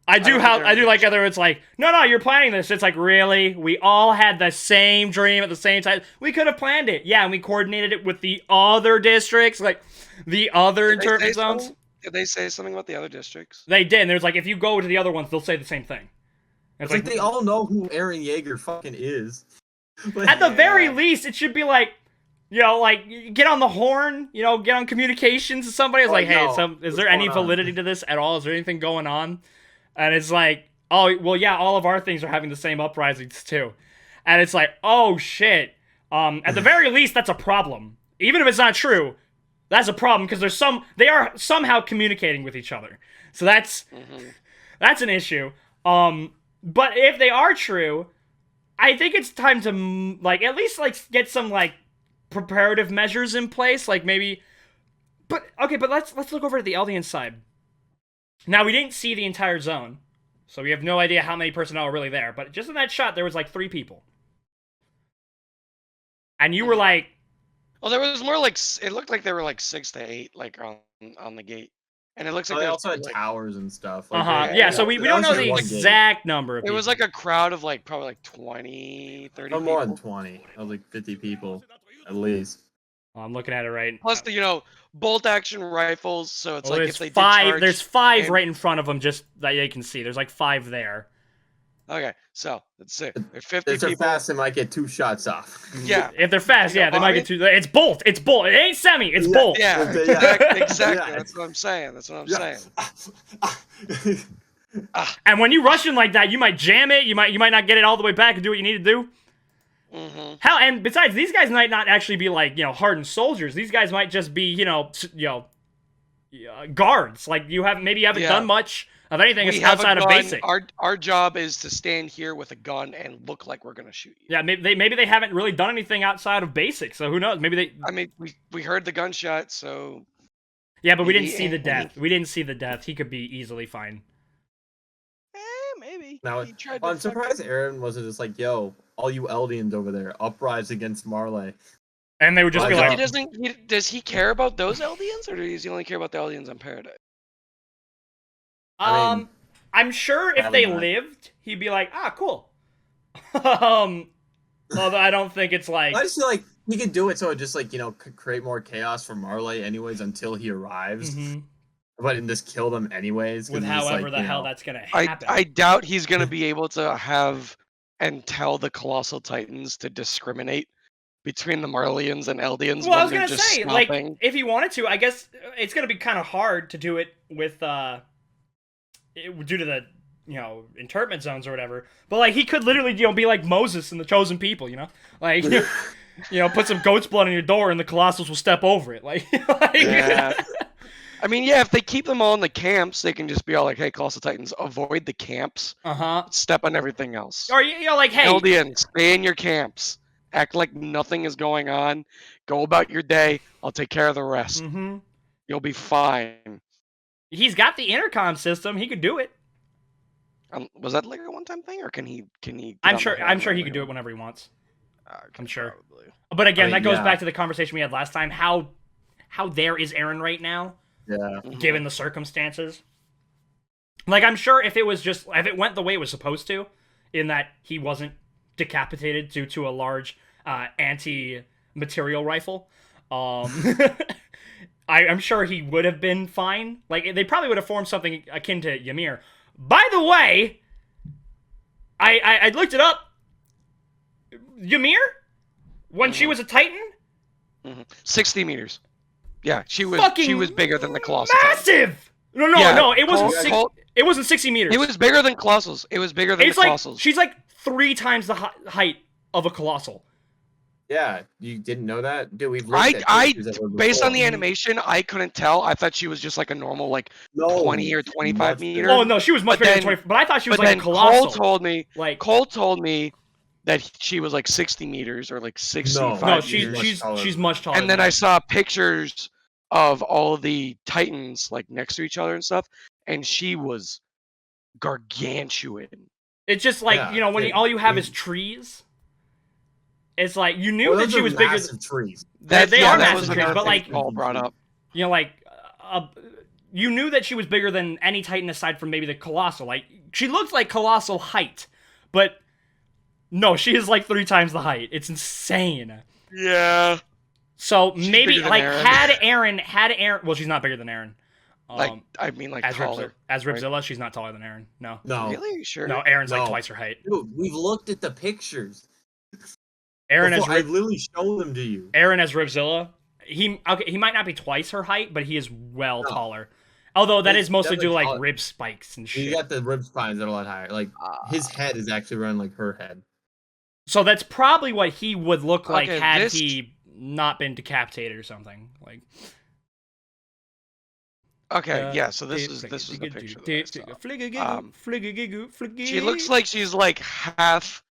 Speaker 1: I do like other. It's like no, you're planning this. It's like really, we all had the same dream at the same time. We could have planned it, yeah, and we coordinated it with the other districts, like the other interpret zones.
Speaker 2: Did they say something about the other districts?
Speaker 1: They did. And there's like if you go to the other ones, they'll say the same thing.
Speaker 3: It's like they all know who Eren Yeager fucking is.
Speaker 1: At the very least, it should be like, you know, like get on the horn, you know, get on communications to somebody. It's like, hey, is there any validity to this at all? Is there anything going on? And it's like, oh, well, yeah, all of our things are having the same uprisings too. And it's like, oh shit. At the very least, that's a problem. Even if it's not true, that's a problem because they are somehow communicating with each other. So that's an issue. But if they are true, I think it's time to like at least like get some like preparative measures in place, like maybe. But okay, but let's look over to the Eldian side. Now we didn't see the entire zone, so we have no idea how many personnel are really there. But just in that shot, there was like 3 people, and you were like,
Speaker 2: well, there was more like it looked like there were like 6 to 8 like on the gate. And it looks like
Speaker 3: they
Speaker 2: there's
Speaker 3: also had
Speaker 2: like,
Speaker 3: towers and stuff. Like,
Speaker 1: yeah, so we don't know the exact number of people.
Speaker 2: It was like a crowd of like probably like 20, 30 people.
Speaker 3: More than 20. It was like 50 people, at least.
Speaker 1: Oh, I'm looking at it right now.
Speaker 2: Plus the, bolt action rifles, so it's like if they did
Speaker 1: 5,
Speaker 2: charge
Speaker 1: there's 5 right in front of them, just that you can see. There's like 5 there.
Speaker 2: Okay, so let's see. There's 50
Speaker 3: if they're
Speaker 2: people.
Speaker 3: fast, they might get 2 shots off.
Speaker 2: Yeah.
Speaker 1: If they're fast, yeah, they might get 2. It's bolt. It's bolt. It ain't semi. It's bolt.
Speaker 2: Yeah, exactly. Yeah. That's what I'm saying.
Speaker 1: And when you rush in like that, you might jam it. You might not get it all the way back and do what you need to do. Hell, and besides, these guys might not actually be like hardened soldiers. These guys might just be guards. Like you haven't done much of anything outside of basic.
Speaker 2: Our job is to stand here with a gun and look like we're gonna shoot you.
Speaker 1: Yeah, maybe they haven't really done anything outside of basic. So who knows? Maybe they.
Speaker 2: I mean, we heard the gunshot, so.
Speaker 1: Yeah, but we didn't see the death. We didn't see the death. He could be easily fine.
Speaker 2: Maybe.
Speaker 3: Now, I'm surprised Eren wasn't just like, yo, all you Eldians over there, uprise against Marley.
Speaker 1: And they would just be like...
Speaker 2: Does he care about those Eldians, or does he only care about the Eldians on Paradise?
Speaker 1: I'm sure if they lived, he'd be like, cool. Although I don't think it's like...
Speaker 3: I just feel like he could do it so it just like, create more chaos for Marley anyways until he arrives. But just kill them anyways.
Speaker 1: With however the hell that's gonna happen.
Speaker 2: I doubt he's gonna be able to have and tell the Colossal Titans to discriminate between the Marleyans and Eldians.
Speaker 1: Well, I was gonna say, like, if he wanted to, I guess it's gonna be kind of hard to do it with due to the internment zones or whatever. But like, he could literally be like Moses and the chosen people, like put some goat's blood on your door and the Colossals will step over it, like
Speaker 2: yeah. I mean, yeah, if they keep them all in the camps, they can just be all like, hey, Colossal Titans, avoid the camps. Step on everything else.
Speaker 1: Or, like, hey.
Speaker 2: Eldians, stay in your camps. Act like nothing is going on. Go about your day. I'll take care of the rest. You'll be fine.
Speaker 1: He's got the intercom system. He could do it.
Speaker 2: Was that like a one-time thing, or can he? get
Speaker 1: I'm
Speaker 2: on
Speaker 1: sure.
Speaker 2: the horn
Speaker 1: I'm sure he
Speaker 2: whenever
Speaker 1: could do it whenever he wants.
Speaker 2: Okay,
Speaker 1: I'm sure.
Speaker 2: Probably.
Speaker 1: But again,
Speaker 3: I mean,
Speaker 1: that goes
Speaker 3: yeah.
Speaker 1: back to the conversation we had last time. How there is Aaron right now,
Speaker 3: Yeah.
Speaker 1: given the circumstances. Like, I'm sure if it went the way it was supposed to, in that he wasn't decapitated due to a large anti-material rifle, I'm sure he would have been fine. Like, they probably would have formed something akin to Ymir. By the way, I looked it up. Ymir, when she was a Titan,
Speaker 2: 60 meters. Yeah, she was bigger than the Colossal.
Speaker 1: massive. No,
Speaker 2: Yeah,
Speaker 1: no, it wasn't.
Speaker 2: Col-
Speaker 1: It wasn't 60 meters.
Speaker 2: It was bigger than Colossals. It was bigger than
Speaker 1: It's
Speaker 2: the
Speaker 1: like
Speaker 2: Colossals.
Speaker 1: she's like 3 times the height of a colossal.
Speaker 3: Yeah, you didn't know that, dude. We've looked at
Speaker 2: I
Speaker 3: pictures of her
Speaker 2: based on
Speaker 3: before.
Speaker 2: the animation, I couldn't tell. I thought she was just like a normal like
Speaker 3: No,
Speaker 2: 20 or 25
Speaker 3: much
Speaker 2: meter.
Speaker 3: bigger.
Speaker 1: Oh no, she was much
Speaker 2: But
Speaker 1: bigger
Speaker 2: then-
Speaker 1: than 20. But I thought she was
Speaker 2: But
Speaker 1: like
Speaker 2: then
Speaker 1: a colossal.
Speaker 2: Cole told me that she was like 60 meters or like 65
Speaker 1: no,
Speaker 2: meters.
Speaker 1: she's much taller.
Speaker 2: And then I saw pictures of all the Titans like next to each other and stuff, and she was gargantuan.
Speaker 1: It's just like,
Speaker 3: Yeah,
Speaker 1: when all you have is trees. It's like you knew that she was bigger.
Speaker 3: Massive trees.
Speaker 1: They are
Speaker 2: that
Speaker 1: massive
Speaker 2: was
Speaker 1: trees,
Speaker 2: another
Speaker 1: but
Speaker 2: thing
Speaker 1: like
Speaker 2: Paul brought up.
Speaker 1: You knew that she was bigger than any Titan aside from maybe the colossal. Like, she looked like colossal height, but no, she is like 3 times the height. It's insane.
Speaker 2: Yeah.
Speaker 1: So
Speaker 2: She's
Speaker 1: maybe
Speaker 2: bigger than
Speaker 1: like
Speaker 2: Aaron.
Speaker 1: had Aaron. Well, she's not bigger than Aaron.
Speaker 2: I mean like
Speaker 1: as
Speaker 2: taller.
Speaker 1: Ripzilla, she's not taller than Aaron. No.
Speaker 3: No,
Speaker 2: Really? Are you sure?
Speaker 1: No, Aaron's like
Speaker 3: No.
Speaker 1: twice her height.
Speaker 3: dude, we've looked at the pictures.
Speaker 1: Aaron has
Speaker 3: I've literally shown them to you.
Speaker 1: Aaron as Ripzilla. He might not be twice her height, but he is well
Speaker 3: No.
Speaker 1: taller. Although that
Speaker 3: He's
Speaker 1: is mostly due to
Speaker 3: definitely
Speaker 1: like
Speaker 3: taller.
Speaker 1: rib spikes and shit.
Speaker 3: You got the rib spines that are a lot higher. Like his head is actually around like her head.
Speaker 1: So that's probably what he would look like
Speaker 2: Okay,
Speaker 1: had
Speaker 2: this-
Speaker 1: he not been decapitated or something. Like,
Speaker 2: Okay, yeah. So this is the picture. that I saw. She looks like she's like half.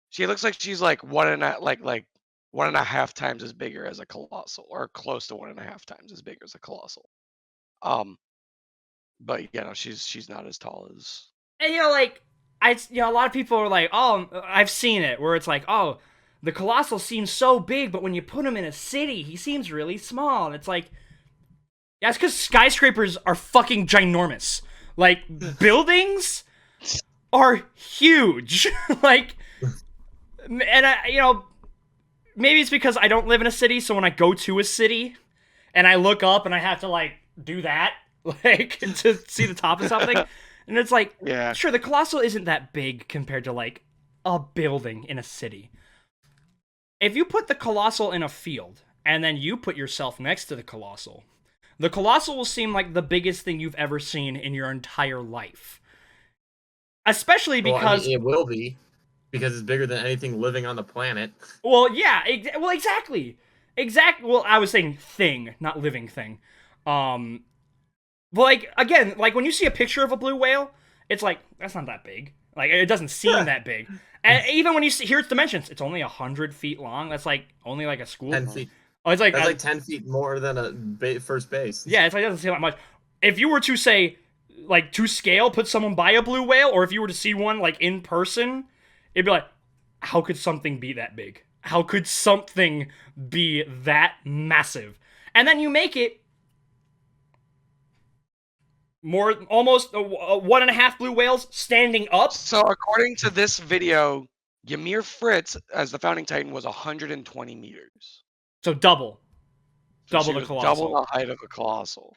Speaker 2: She looks like she's like one and a half times as bigger as a colossal, or close to 1.5 times as big as a colossal. But no, she's not as tall as.
Speaker 1: And like a lot of people are like, oh, I've seen it where it's like, oh, the colossal seems so big, but when you put him in a city, he seems really small. And it's like, yeah, it's because skyscrapers are fucking ginormous. Like, buildings are huge. Like, and maybe it's because I don't live in a city, so when I go to a city and I look up and I have to like do that, like to see the top of something, and it's like,
Speaker 2: Yeah.
Speaker 1: sure, the colossal isn't that big compared to like a building in a city. If you put the colossal in a field and then you put yourself next to the colossal will seem like the biggest thing you've ever seen in your entire life. Especially because
Speaker 3: it will be, because it's bigger than anything living on the planet.
Speaker 1: well, yeah, exactly. Well, I was saying thing, not living thing. Well, like, again, like when you see a picture of a blue whale, it's like, that's not that big. Like, it doesn't seem that big. And even when you see, here's dimensions, it's only 100 feet long. That's like only like a school.
Speaker 3: 10 feet.
Speaker 1: Oh, it's like
Speaker 3: That's like 10 feet more than a first base.
Speaker 1: yeah, it's like, it doesn't seem that much. If you were to say, like, to scale, put someone by a blue whale, or if you were to see one like in person, it'd be like, how could something be that big? How could something be that massive? And then you make it more, almost 1.5 blue whales standing up.
Speaker 2: So according to this video, Ymir Fritz as the founding Titan was 120 meters.
Speaker 1: So double.
Speaker 2: So
Speaker 1: Double
Speaker 2: she
Speaker 1: the
Speaker 2: was
Speaker 1: colossal.
Speaker 2: Double the height of a colossal.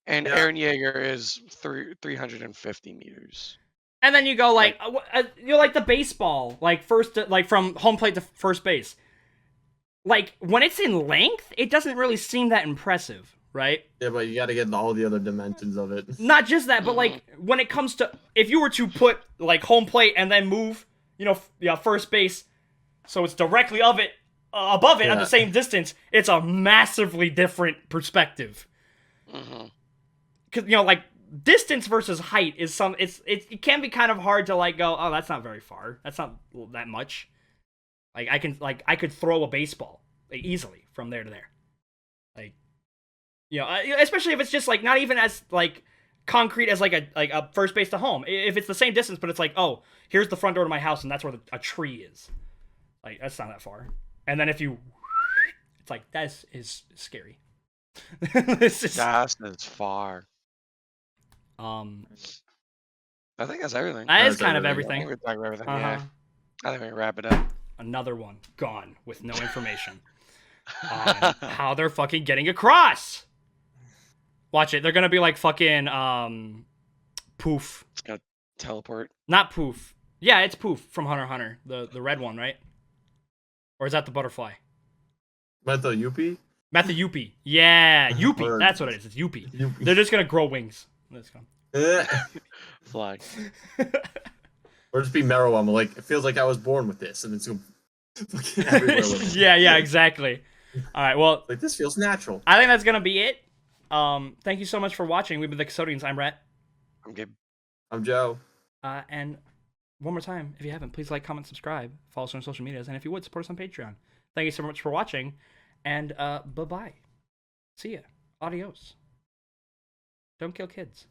Speaker 2: And
Speaker 3: Yeah.
Speaker 2: Aaron Yeager is 350 meters.
Speaker 1: And then you go like, like the baseball, like first, like from home plate to first base. Like when it's in length, it doesn't really seem that impressive, right?
Speaker 3: Yeah, but you got to get all the other dimensions of it.
Speaker 1: Not just that, but like when it comes to, if you were to put like home plate and then move, first base, so it's directly above it at
Speaker 3: Yeah.
Speaker 1: the same distance, it's a massively different perspective.
Speaker 2: Mm-hmm.
Speaker 1: Because like distance versus height is it can be kind of hard to like go, oh, that's not very far, that's not that much. Like I could throw a baseball like, easily from there to there. Like You know, especially if it's just like not even as like concrete as like a first base to home. If it's the same distance, but it's like, oh, here's the front door to my house, and that's where a tree is. Like that's not that far. And then if you, it's like that is scary. This is
Speaker 2: That's far.
Speaker 1: I
Speaker 2: think that's everything.
Speaker 1: that is
Speaker 3: That's
Speaker 1: kind of
Speaker 3: everything.
Speaker 2: I think
Speaker 1: everything.
Speaker 2: we talked about everything.
Speaker 1: Uh-huh.
Speaker 2: Yeah. I think we can wrap it up.
Speaker 1: Another one gone with no information on how they're fucking getting across. Watch it. They're gonna be like fucking Poof.
Speaker 2: It's gonna teleport.
Speaker 1: Not Poof. Yeah, it's Poof from Hunter x Hunter. The red one, right? Or is that the butterfly?
Speaker 3: Meta Yuppie?
Speaker 1: Meta Yuppie. Yeah, Yuppie.
Speaker 3: Bird.
Speaker 1: That's what it is. It's Yuppie.
Speaker 3: Yuppie.
Speaker 1: They're just gonna grow wings. Let's go.
Speaker 2: Fly.
Speaker 3: Or just be Meruem, like, it feels like I was born with this, and it's fucking everywhere with it.
Speaker 1: yeah, exactly. All right, well,
Speaker 3: Like, this feels natural.
Speaker 1: I think that's gonna be it. Thank you so much for watching. We've been the Custodians. I'm Rhett.
Speaker 2: I'm Gabe.
Speaker 3: I'm Joe.
Speaker 1: And one more time, if you haven't, please like, comment, subscribe, follow us on social medias, and if you would, support us on Patreon. Thank you so much for watching, and bye-bye. See ya. Adios. Don't kill kids.